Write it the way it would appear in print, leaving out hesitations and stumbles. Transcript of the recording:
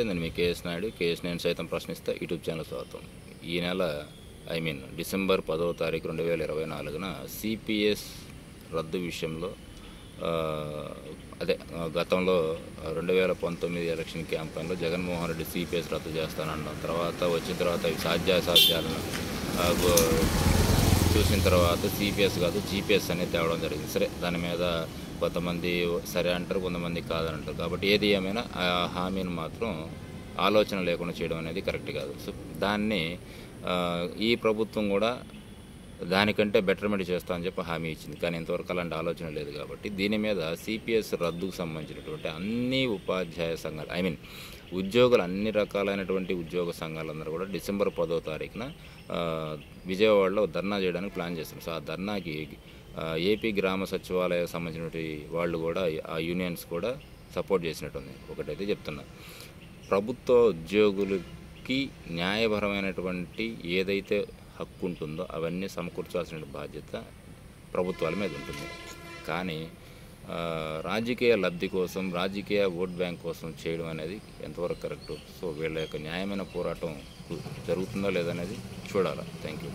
నేను మీ KS Naidu. KS నేను సైతం ప్రశ్నిస్తా యూట్యూబ్ ఛానల్ స్వాగతం. ఈ నెల డిసెంబర్ 10వ తారీఖు 2024న సిపిఎస్ రద్దు విషయంలో గతంలో 2019 ఎలక్షన్ క్యాంపెయిన్లో జగన్మోహన్ రెడ్డి సిపిఎస్ రద్దు చేస్తానన్న తర్వాత వచ్చిన తర్వాత ఇవి సాధ్యాసాధ్యాలను చూసిన తర్వాత సిపిఎస్ కాదు జీపీఎస్ అనేది తేవడం జరిగింది. సరే, దాని మీద కొంతమంది సరే అంటారు, కొంతమంది కాదని అంటారు. కాబట్టి ఏది ఏమైనా ఆ హామీని మాత్రం ఆలోచన లేకుండా చేయడం అనేది కరెక్ట్ కాదు. సో దాన్ని ఈ ప్రభుత్వం కూడా దానికంటే బెటర్మెంట్ చేస్తా అని చెప్పి హామీ ఇచ్చింది. కానీ ఇంతవరకు అలాంటి ఆలోచన లేదు. కాబట్టి దీని మీద సిపిఎస్ రద్దుకు సంబంధించినటువంటి అన్ని ఉపాధ్యాయ సంఘాలు ఉద్యోగులు, అన్ని రకాలైనటువంటి ఉద్యోగ సంఘాలందరూ కూడా డిసెంబర్ 10వ తారీఖున విజయవాడలో ధర్నా చేయడానికి ప్లాన్ చేస్తున్నారు. సో ఆ ధర్నాకి ఏపీ గ్రామ సచివాలయానికి సంబంధించినటువంటి వాళ్ళు కూడా, ఆ యూనియన్స్ కూడా సపోర్ట్ చేసినట్టుంది. ఒకటైతే చెప్తున్నా, ప్రభుత్వ ఉద్యోగులకి న్యాయపరమైనటువంటి ఏదైతే హక్కు ఉంటుందో అవన్నీ సమకూర్చాల్సిన బాధ్యత ప్రభుత్వాల మీద ఉంటుంది. కానీ రాజకీయ లబ్ధి కోసం, రాజకీయ ఓట్ బ్యాంక్ కోసం చేయడం అనేది ఎంతవరకు కరెక్టు? సో వీళ్ళ యొక్క న్యాయమైన పోరాటం జరుగుతుందా లేదనేది చూడాలి. Thank you.